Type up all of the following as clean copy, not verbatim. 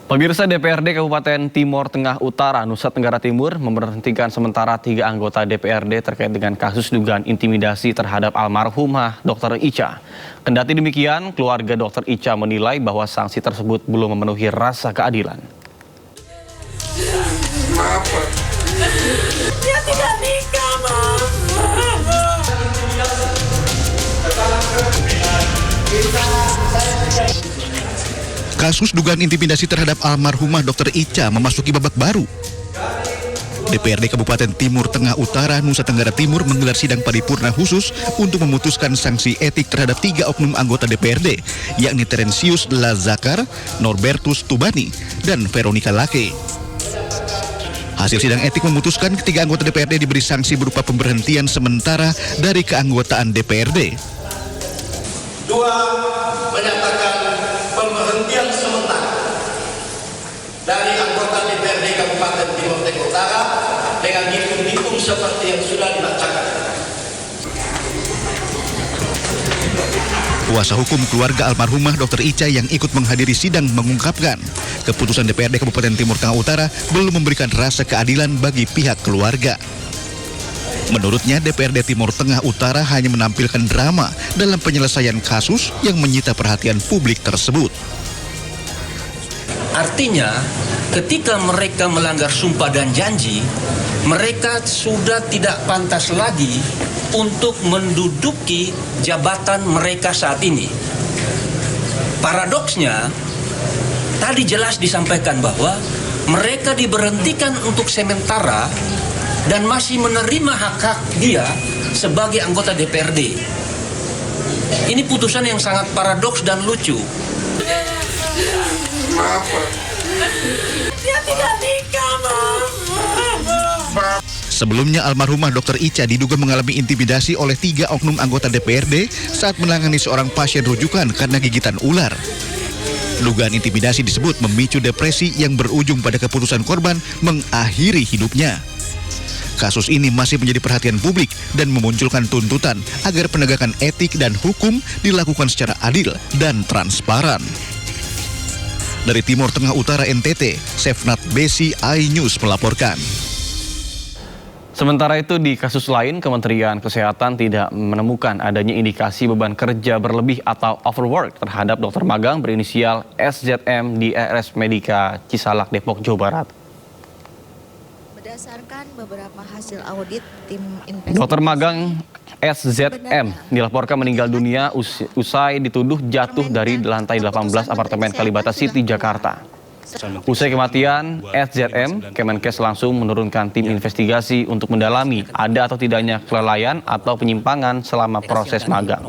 Pemirsa, DPRD Kabupaten Timor Tengah Utara, Nusa Tenggara Timur memberhentikan sementara 3 anggota DPRD terkait dengan kasus dugaan intimidasi terhadap almarhumah Dr. Ica. Kendati demikian, keluarga Dr. Ica menilai bahwa sanksi tersebut belum memenuhi rasa keadilan. Dia tidak nikah, Mama. Kasus dugaan intimidasi terhadap almarhumah Dr. Ica memasuki babak baru. DPRD Kabupaten Timur Tengah Utara, Nusa Tenggara Timur menggelar sidang paripurna khusus untuk memutuskan sanksi etik terhadap 3 oknum anggota DPRD, yakni Terensius Lazakar, Norbertus Tubani, dan Veronica Lake. Hasil sidang etik memutuskan ketiga anggota DPRD diberi sanksi berupa pemberhentian sementara dari keanggotaan DPRD. 2. Menyatakan pemberhentian sementara dari anggota DPRD Kabupaten Timor Tengah Utara dengan hitung-hitung seperti yang sudah dibacakan. Kuasa hukum keluarga almarhumah Dr. Ica yang ikut menghadiri sidang mengungkapkan keputusan DPRD Kabupaten Timur Tengah Utara belum memberikan rasa keadilan bagi pihak keluarga. Menurutnya, DPRD Timur Tengah Utara hanya menampilkan drama dalam penyelesaian kasus yang menyita perhatian publik tersebut. Artinya, ketika mereka melanggar sumpah dan janji, mereka sudah tidak pantas lagi untuk menduduki jabatan mereka saat ini. Paradoksnya, tadi jelas disampaikan bahwa mereka diberhentikan untuk sementara dan masih menerima hak-hak dia sebagai anggota DPRD. Ini putusan yang sangat paradoks dan lucu. Dia tidak nikah, Mama. Sebelumnya, almarhumah Dr. Ica diduga mengalami intimidasi oleh 3 oknum anggota DPRD saat menangani seorang pasien rujukan karena gigitan ular. Dugaan intimidasi disebut memicu depresi yang berujung pada keputusan korban mengakhiri hidupnya. Kasus ini masih menjadi perhatian publik dan memunculkan tuntutan agar penegakan etik dan hukum dilakukan secara adil dan transparan. Dari Timur Tengah Utara NTT, Sefnat Besi iNews melaporkan. Sementara itu, di kasus lain, Kementerian Kesehatan tidak menemukan adanya indikasi beban kerja berlebih atau overwork terhadap dokter magang berinisial SZM di RS Medika Cisalak, Depok, Jawa Barat. Berdasarkan beberapa hasil audit tim investigasi, Dokter magang SZM dilaporkan meninggal dunia usai dituduh jatuh dari lantai 18 apartemen Kalibata City, Jakarta. Usai kematian SZM, Kemenkes langsung menurunkan tim investigasi untuk mendalami ada atau tidaknya kelalaian atau penyimpangan selama proses magang.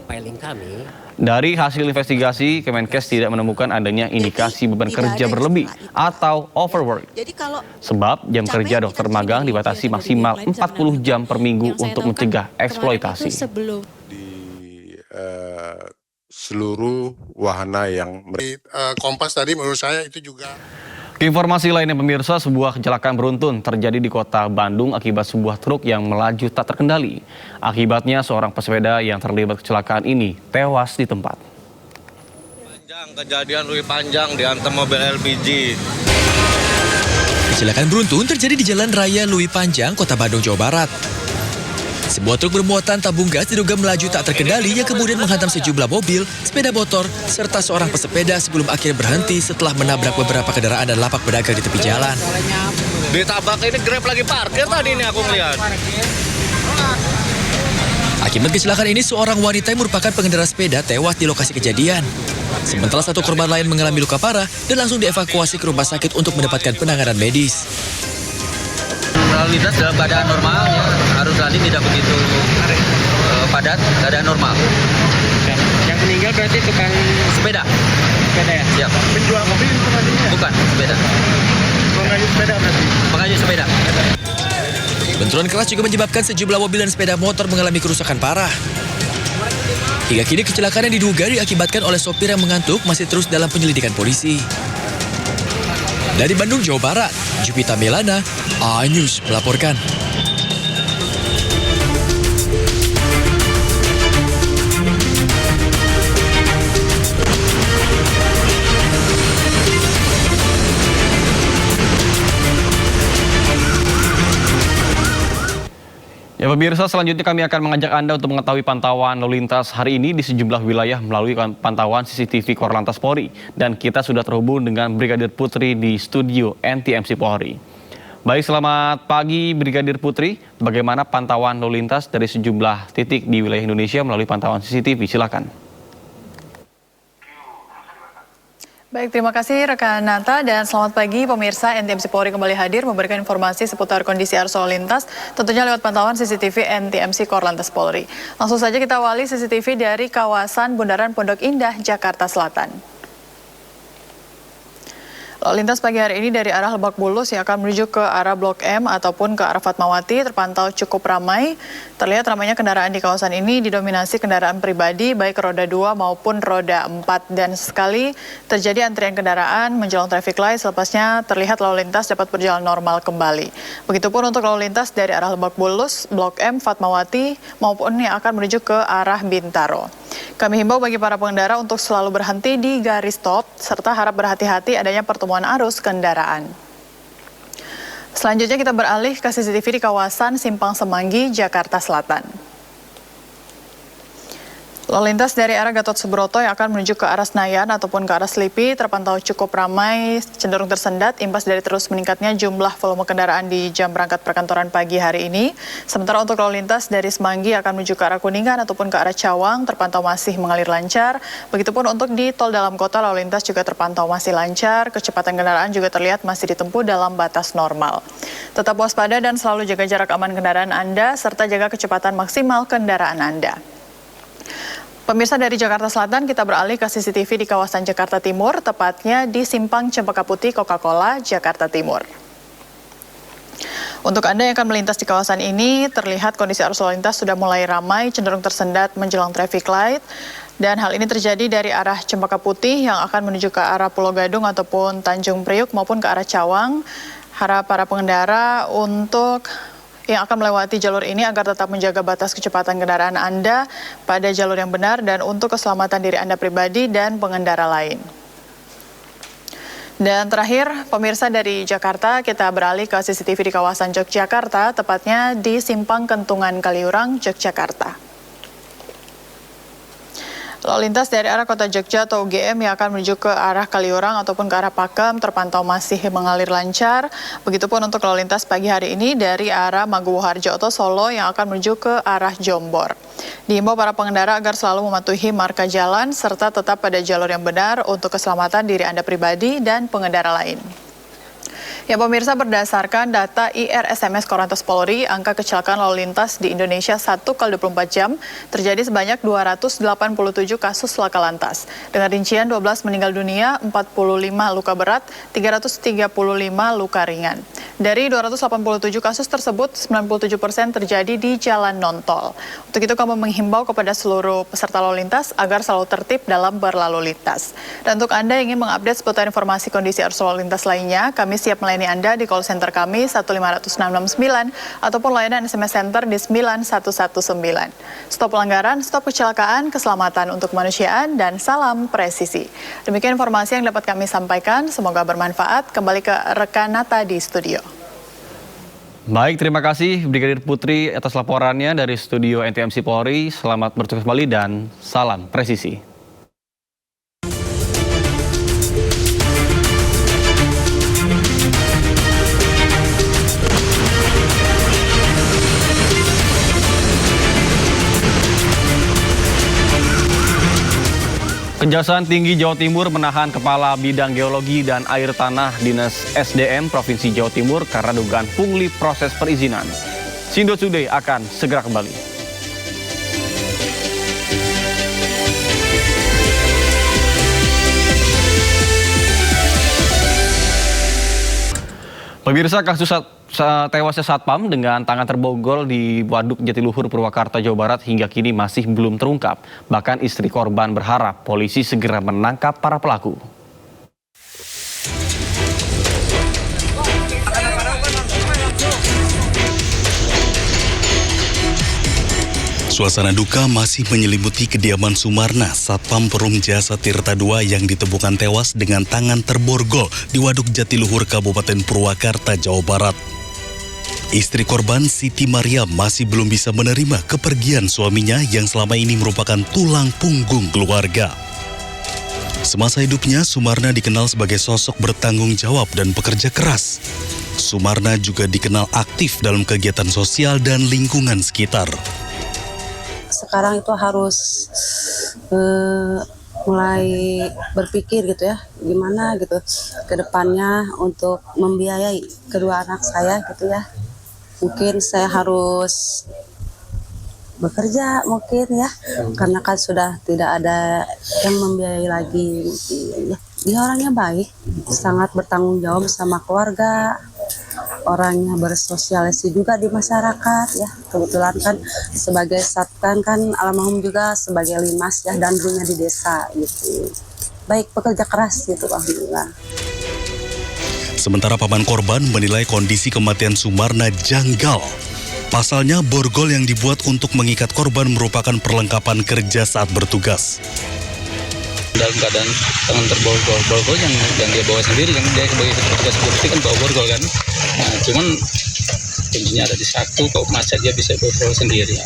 Dari hasil investigasi, Kemenkes tidak menemukan adanya indikasi beban kerja berlebih atau overwork. Sebab jam kerja dokter magang dibatasi maksimal 40 jam per minggu untuk mencegah eksploitasi. Di seluruh wahana yang Kompas tadi menurut saya itu juga. Informasi lainnya pemirsa, sebuah kecelakaan beruntun terjadi di kota Bandung akibat sebuah truk yang melaju tak terkendali. Akibatnya seorang pesepeda yang terlibat kecelakaan ini tewas di tempat. Kejadian lebih panjang dihantam mobil LPG. Kecelakaan beruntun terjadi di Jalan Raya Lui Panjang, Kota Bandung, Jawa Barat. Sebuah truk bermuatan tabung gas diduga melaju tak terkendali yang kemudian menghantam sejumlah mobil, sepeda motor, serta seorang pesepeda sebelum akhirnya berhenti setelah menabrak beberapa kendaraan dan lapak pedagang di tepi jalan. Ditabrak ini Grab lagi parkir tadi ini aku melihat. Akibat kecelakaan ini, seorang wanita yang merupakan pengendara sepeda tewas di lokasi kejadian. Sementara satu korban lain mengalami luka parah dan langsung dievakuasi ke rumah sakit untuk mendapatkan penanganan medis. Lalu lintas dalam keadaan normal, ya, arus lalu tidak begitu padat, keadaan normal. Yang meninggal berarti tukang Sepeda. sepeda ya? Siap. Penjual mobil itu tadinya? Bukan, sepeda. Pengayuh sepeda berarti? Pengayuh sepeda. Benturan keras juga menyebabkan sejumlah mobil dan sepeda motor mengalami kerusakan parah. Hingga kini kecelakaan yang diduga diakibatkan oleh sopir yang mengantuk masih terus dalam penyelidikan polisi. Dari Bandung, Jawa Barat, Jupita Melana, iNews melaporkan. Ya pemirsa, selanjutnya kami akan mengajak Anda untuk mengetahui pantauan lalu lintas hari ini di sejumlah wilayah melalui pantauan CCTV Korlantas Polri. Dan kita sudah terhubung dengan Brigadir Putri di studio NTMC Polri. Baik, selamat pagi Brigadir Putri. Bagaimana pantauan lalu lintas dari sejumlah titik di wilayah Indonesia melalui pantauan CCTV? Silakan. Baik, terima kasih rekan Nata dan selamat pagi pemirsa. NTMC Polri kembali hadir memberikan informasi seputar kondisi arus lalu lintas tentunya lewat pantauan CCTV NTMC Korlantas Polri. Langsung saja kita awali CCTV dari kawasan Bundaran Pondok Indah, Jakarta Selatan. Lalu lintas pagi hari ini dari arah Lebak Bulus yang akan menuju ke arah Blok M ataupun ke arah Fatmawati terpantau cukup ramai. Terlihat ramainya kendaraan di kawasan ini didominasi kendaraan pribadi baik roda 2 maupun roda 4. Dan sekali terjadi antrian kendaraan menjelang traffic light, selepasnya terlihat lalu lintas dapat berjalan normal kembali. Begitupun untuk lalu lintas dari arah Lebak Bulus, Blok M, Fatmawati maupun yang akan menuju ke arah Bintaro. Kami himbau bagi para pengendara untuk selalu berhenti di garis stop serta harap berhati-hati adanya pertemuan arus kendaraan. Selanjutnya kita beralih ke CCTV di kawasan Simpang Semanggi, Jakarta Selatan. Lalu lintas dari arah Gatot Subroto yang akan menuju ke arah Senayan ataupun ke arah Selipi terpantau cukup ramai, cenderung tersendat imbas dari terus meningkatnya jumlah volume kendaraan di jam berangkat perkantoran pagi hari ini. Sementara untuk lalu lintas dari Semanggi akan menuju ke arah Kuningan ataupun ke arah Cawang terpantau masih mengalir lancar. Begitupun untuk di tol dalam kota lalu lintas juga terpantau masih lancar, kecepatan kendaraan juga terlihat masih ditempuh dalam batas normal. Tetap waspada dan selalu jaga jarak aman kendaraan Anda serta jaga kecepatan maksimal kendaraan Anda. Pemirsa, dari Jakarta Selatan kita beralih ke CCTV di kawasan Jakarta Timur, tepatnya di Simpang Cempaka Putih Coca-Cola, Jakarta Timur. Untuk Anda yang akan melintas di kawasan ini, terlihat kondisi arus lalu lintas sudah mulai ramai, cenderung tersendat menjelang traffic light. Dan hal ini terjadi dari arah Cempaka Putih yang akan menuju ke arah Pulau Gadung ataupun Tanjung Priuk maupun ke arah Cawang. Harap para pengendara untuk yang akan melewati jalur ini agar tetap menjaga batas kecepatan kendaraan Anda pada jalur yang benar dan untuk keselamatan diri Anda pribadi dan pengendara lain. Dan terakhir, pemirsa, dari Jakarta kita beralih ke CCTV di kawasan Yogyakarta, tepatnya di Simpang Kentungan Kaliurang, Yogyakarta. Lalu lintas dari arah Kota Jogja atau UGM yang akan menuju ke arah Kaliurang ataupun ke arah Pakem terpantau masih mengalir lancar. Begitupun untuk lalu lintas pagi hari ini dari arah Maguwoharjo atau Solo yang akan menuju ke arah Jombor. Diimbau para pengendara agar selalu mematuhi marka jalan serta tetap pada jalur yang benar untuk keselamatan diri Anda pribadi dan pengendara lain. Ya pemirsa, berdasarkan data IRSMS Korlantas Polri, angka kecelakaan lalu lintas di Indonesia 1x24 jam terjadi sebanyak 287 kasus laka lantas. Dengan rincian 12 meninggal dunia, 45 luka berat, 335 luka ringan. Dari 287 kasus tersebut, 97% terjadi di jalan non-tol. Untuk itu kami menghimbau kepada seluruh peserta lalu lintas agar selalu tertib dalam berlalu lintas. Dan untuk Anda yang ingin mengupdate seputar informasi kondisi arus lalu lintas lainnya, kami siap melayani Anda di call center kami 15669 ataupun layanan SMS Center di 9119. Stop pelanggaran, stop kecelakaan, keselamatan untuk kemanusiaan, dan salam presisi. Demikian informasi yang dapat kami sampaikan, semoga bermanfaat. Kembali ke rekan Nata di studio. Baik, terima kasih Brigadir Putri atas laporannya dari studio NTMC Polri. Selamat bertugas kembali dan salam presisi. Kejaksaan Tinggi Jawa Timur menahan Kepala Bidang Geologi dan Air Tanah Dinas SDM Provinsi Jawa Timur karena dugaan pungli proses perizinan. Sindo Today akan segera kembali. Pemirsa, kasus tewasnya satpam dengan tangan terborgol di Waduk Jatiluhur, Purwakarta, Jawa Barat hingga kini masih belum terungkap. Bahkan istri korban berharap polisi segera menangkap para pelaku. Suasana duka masih menyelimuti kediaman Sumarna, Satpam Perum Jasa Tirta II yang ditemukan tewas dengan tangan terborgol di Waduk Jatiluhur, Kabupaten Purwakarta, Jawa Barat. Istri korban Siti Maria masih belum bisa menerima kepergian suaminya yang selama ini merupakan tulang punggung keluarga. Semasa hidupnya, Sumarna dikenal sebagai sosok bertanggung jawab dan pekerja keras. Sumarna juga dikenal aktif dalam kegiatan sosial dan lingkungan sekitar. Sekarang itu harus mulai berpikir gitu ya, gimana gitu ke depannya untuk membiayai kedua anak saya gitu ya. Mungkin saya harus bekerja mungkin ya, karena kan sudah tidak ada yang membiayai lagi. Dia orangnya baik, sangat bertanggung jawab sama keluarga, orangnya bersosialisasi juga di masyarakat ya. Kebetulan kan sebagai satkan kan almarhum juga sebagai limas ya, dan dulunya di desa gitu. Baik, pekerja keras gitu, alhamdulillah. Sementara paman korban menilai kondisi kematian Sumarna janggal. Pasalnya, borgol yang dibuat untuk mengikat korban merupakan perlengkapan kerja saat bertugas. Dalam keadaan tangan terborgol, borgol yang dia bawa sendiri, kan dia sebagai petugas security kan bawa borgol kan. Nah, cuman kuncinya ada di satu, kok masa dia bisa borgol sendiri.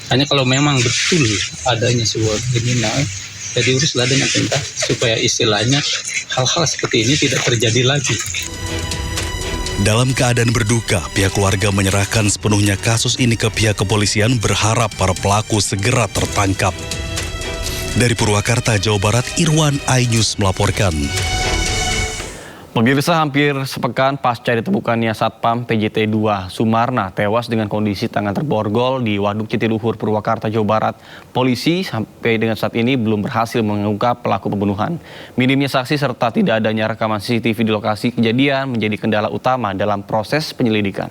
Hanya kalau memang betul adanya sebuah kriminal, ya diuruslah dengan tuntas supaya istilahnya hal-hal seperti ini tidak terjadi lagi. Dalam keadaan berduka, pihak keluarga menyerahkan sepenuhnya kasus ini ke pihak kepolisian berharap para pelaku segera tertangkap. Dari Purwakarta, Jawa Barat, Irwan iNews melaporkan. Pemirsa, hampir sepekan pasca ditemukannya Satpam PJT 2 Sumarna tewas dengan kondisi tangan terborgol di Waduk Jatiluhur, Purwakarta, Jawa Barat, polisi sampai dengan saat ini belum berhasil mengungkap pelaku pembunuhan. Minimnya saksi serta tidak adanya rekaman CCTV di lokasi kejadian menjadi kendala utama dalam proses penyelidikan.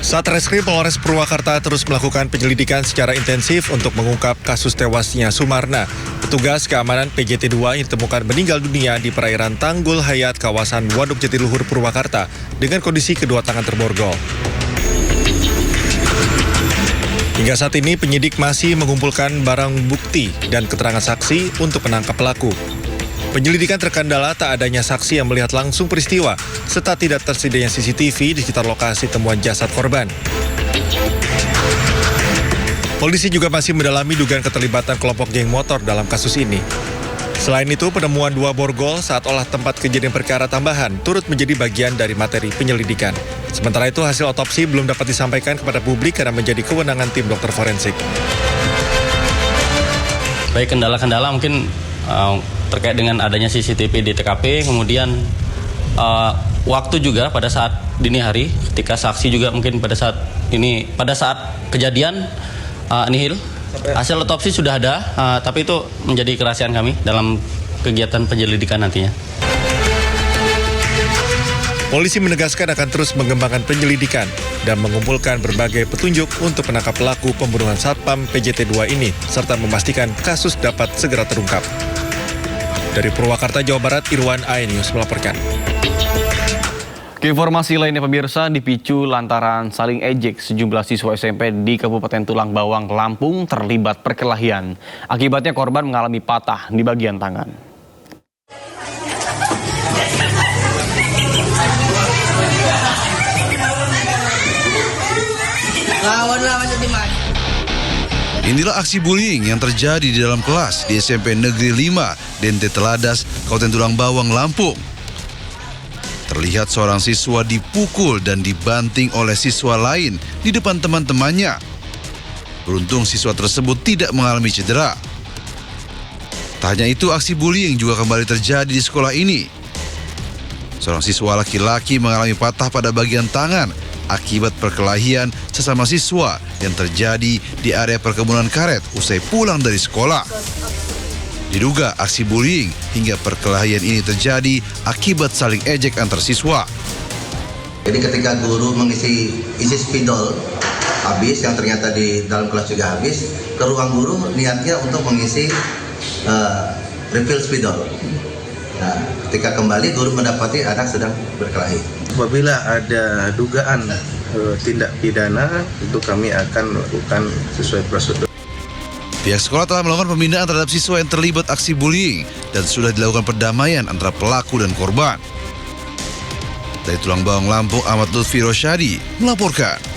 Satreskrim Polres Purwakarta terus melakukan penyelidikan secara intensif untuk mengungkap kasus tewasnya Sumarna. Petugas keamanan PJT 2 yang ditemukan meninggal dunia di perairan Tanggul Hayat, kawasan Waduk Jatiluhur, Purwakarta, dengan kondisi kedua tangan terborgol. Hingga saat ini penyidik masih mengumpulkan barang bukti dan keterangan saksi untuk menangkap pelaku. Penyelidikan terkendala tak adanya saksi yang melihat langsung peristiwa, serta tidak tersedianya CCTV di sekitar lokasi temuan jasad korban. Polisi juga masih mendalami dugaan keterlibatan kelompok geng motor dalam kasus ini. Selain itu, penemuan 2 borgol saat olah tempat kejadian perkara tambahan turut menjadi bagian dari materi penyelidikan. Sementara itu, hasil otopsi belum dapat disampaikan kepada publik karena menjadi kewenangan tim dokter forensik. Baik, kendala-kendala mungkin terkait dengan adanya CCTV di TKP, kemudian waktu juga pada saat dini hari, ketika saksi juga mungkin pada saat kejadian nihil. Hasil otopsi sudah ada, tapi itu menjadi kerahasiaan kami dalam kegiatan penyelidikan nantinya. Polisi menegaskan akan terus mengembangkan penyelidikan dan mengumpulkan berbagai petunjuk untuk menangkap pelaku pembunuhan Satpam PJT 2 ini, serta memastikan kasus dapat segera terungkap. Dari Purwakarta, Jawa Barat, Irwan iNews melaporkan. Informasi lainnya pemirsa, dipicu lantaran saling ejek sejumlah siswa SMP di Kabupaten Tulang Bawang, Lampung terlibat perkelahian. Akibatnya korban mengalami patah di bagian tangan. Inilah aksi bullying yang terjadi di dalam kelas di SMP Negeri 5, Dente Teladas, Kabupaten Tulang Bawang, Lampung. Terlihat seorang siswa dipukul dan dibanting oleh siswa lain di depan teman-temannya. Beruntung siswa tersebut tidak mengalami cedera. Tak hanya itu, aksi bullying juga kembali terjadi di sekolah ini. Seorang siswa laki-laki mengalami patah pada bagian tangan akibat perkelahian sesama siswa yang terjadi di area perkebunan karet usai pulang dari sekolah. Diduga aksi bullying hingga perkelahian ini terjadi akibat saling ejek antar siswa. Jadi ketika guru mengisi spidol habis, yang ternyata di dalam kelas juga habis, ke ruang guru niatnya untuk mengisi refill spidol. Nah, ketika kembali guru mendapati anak sedang berkelahi. Apabila ada dugaan tindak pidana, itu kami akan melakukan sesuai prosedur. Pihak sekolah telah melakukan pembinaan terhadap siswa yang terlibat aksi bullying dan sudah dilakukan perdamaian antara pelaku dan korban. Dari Tulang Bawang Lampung, Ahmad Lutfi Rosyadi melaporkan.